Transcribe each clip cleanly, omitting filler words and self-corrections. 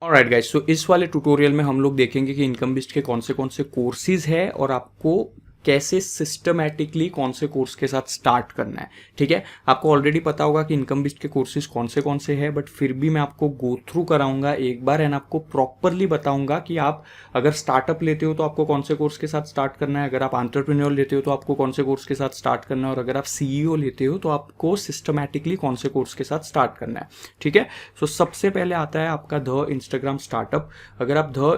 Alright guys, तो इस वाले ट्यूटोरियल में हम लोग देखेंगे कि इनकम बिस्ट के कौन से कोर्सेज है और आपको कैसे सिस्टमैटिकली कौन से कोर्स के साथ स्टार्ट करना है। ठीक है, आपको ऑलरेडी पता होगा कि इनकम बिस्ट के कोर्सेज कौन से हैं, बट फिर भी मैं आपको गो थ्रू कराऊंगा एक बार एंड आपको प्रॉपरली बताऊंगा कि आप अगर स्टार्टअप लेते हो तो आपको कौन से कोर्स के साथ स्टार्ट करना है, अगर आप एंटरप्रेन्योर लेते हो तो आपको कौन से कोर्स के साथ स्टार्ट करना है, और अगर आप सीईओ लेते हो तो आपको सिस्टमैटिकली कौन से कोर्स के साथ स्टार्ट करना है। ठीक है, सो सबसे पहले आता है आपका द इंस्टाग्राम स्टार्टअप। अगर आपने द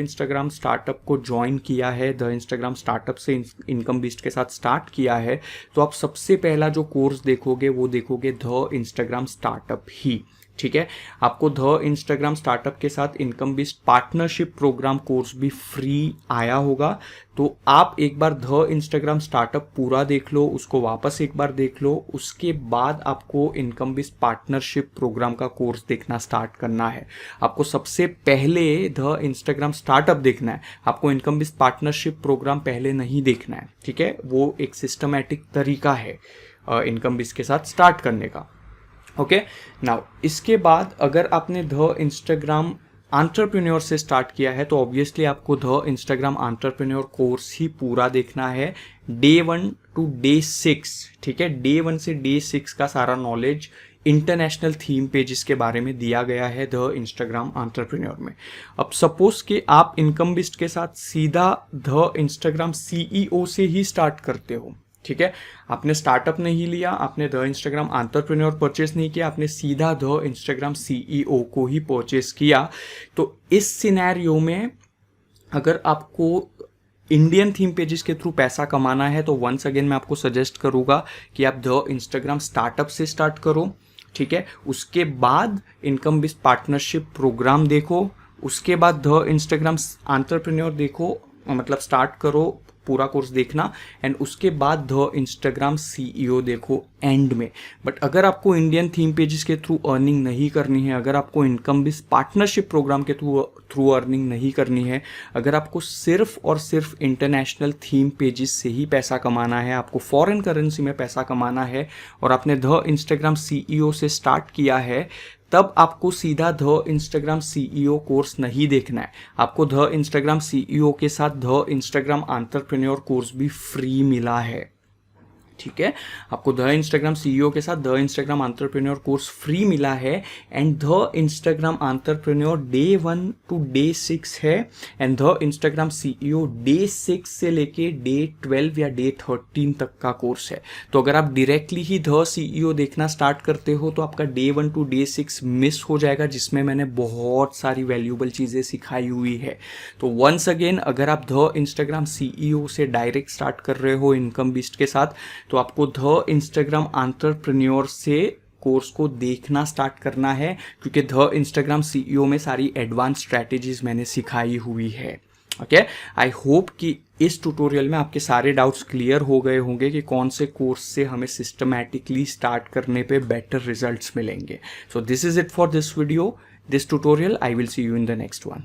इंस्टाग्राम स्टार्टअप को ज्वाइन किया है, द इंस्टाग्राम स्टार्टअप से इनकम बिस्ट के साथ स्टार्ट किया है, तो आप सबसे पहला जो कोर्स देखोगे वो देखोगे द इंस्टाग्राम स्टार्टअप ही। ठीक है, आपको द इंस्टाग्राम स्टार्टअप के साथ income beast partnership programme course भी फ्री आया होगा। तो आप एक बार द इंस्टाग्राम स्टार्टअप पूरा देख लो, उसको वापस एक बार देख लो, उसके बाद आपको इनकम बिस्ट पार्टनरशिप प्रोग्राम का कोर्स देखना स्टार्ट करना है। आपको सबसे पहले द इंस्टाग्राम स्टार्टअप देखना है, आपको इनकम बिस्ट पार्टनरशिप प्रोग्राम पहले नहीं देखना है। ठीक है, वो एक सिस्टमैटिक तरीका है इनकम बिस्ट के साथ स्टार्ट करने का। ओके, नाउ इसके बाद अगर आपने द इंस्टाग्राम एंटरप्रेन्योर से स्टार्ट किया है तो ऑब्वियसली आपको द इंस्टाग्राम एंटरप्रेन्योर कोर्स ही पूरा देखना है, डे 1 to डे 6। ठीक है, डे 1 से डे 6 का सारा नॉलेज इंटरनेशनल थीम पेजेस के बारे में दिया गया है द इंस्टाग्राम एंटरप्रेन्योर में। अब सपोज कि आप इनकम बिस्ट के साथ सीधा द इंस्टाग्राम सीईओ से ही स्टार्ट करते हो। ठीक है, आपने स्टार्टअप नहीं लिया, आपने द इंस्टाग्राम एंटरप्रेन्योर परचेस नहीं किया, आपने सीधा द इंस्टाग्राम सीईओ को ही परचेस किया। तो इस सिनेरियो में अगर आपको इंडियन थीम पेजेस के थ्रू पैसा कमाना है तो वंस अगेन मैं आपको सजेस्ट करूंगा कि आप द इंस्टाग्राम स्टार्टअप से स्टार्ट करो। ठीक है, उसके बाद इनकम बिस्ट पार्टनरशिप प्रोग्राम देखो, उसके बाद द इंस्टाग्राम एंटरप्रेन्योर देखो, मतलब स्टार्ट करो, पूरा कोर्स देखना, एंड उसके बाद द इंस्टाग्राम सीईओ देखो एंड में। बट अगर आपको इंडियन थीम पेजेस के थ्रू अर्निंग नहीं करनी है, अगर आपको इनकम बिस्ट पार्टनरशिप प्रोग्राम के थ्रू अर्निंग नहीं करनी है, अगर आपको सिर्फ और सिर्फ इंटरनेशनल थीम पेजेस से ही पैसा कमाना है, आपको फॉरेन करेंसी में पैसा कमाना है और आपने द इंस्टाग्राम सीईओ से स्टार्ट किया है, तब आपको सीधा द इंस्टाग्राम सीईओ कोर्स नहीं देखना है। आपको द इंस्टाग्राम सीईओ के साथ द इंस्टाग्राम एंटरप्रेन्योर कोर्स भी फ्री मिला है। ठीक है, आपको द इंस्टाग्राम सीईओ के साथ the Instagram entrepreneur course free मिला है, and the Instagram entrepreneur day 1 to day 6 है, and the Instagram CEO day 6 से लेके डे 12 या डे 13 तक का कोर्स है। तो अगर आप डायरेक्टली ही द सीईओ देखना स्टार्ट करते हो तो आपका डे 1 to डे 6 मिस हो जाएगा, जिसमें मैंने बहुत सारी वैल्यूएबल चीज़ें सिखाई हुई है। तो वंस अगेन अगर आप द इंस्टाग्राम सीईओ से डायरेक्ट स्टार्ट कर रहे हो इनकम बिस्ट के साथ, तो आपको द इंस्टाग्राम एंटरप्रेन्योर से कोर्स को देखना स्टार्ट करना है, क्योंकि द इंस्टाग्राम सीईओ में सारी एडवांस स्ट्रैटेजीज मैंने सिखाई हुई है। ओके, आई होप कि इस ट्यूटोरियल में आपके सारे डाउट्स क्लियर हो गए होंगे कि कौन से कोर्स से हमें सिस्टमैटिकली स्टार्ट करने पे बेटर रिजल्ट्स मिलेंगे। So this is it for this video, this tutorial. I will see you in the next one.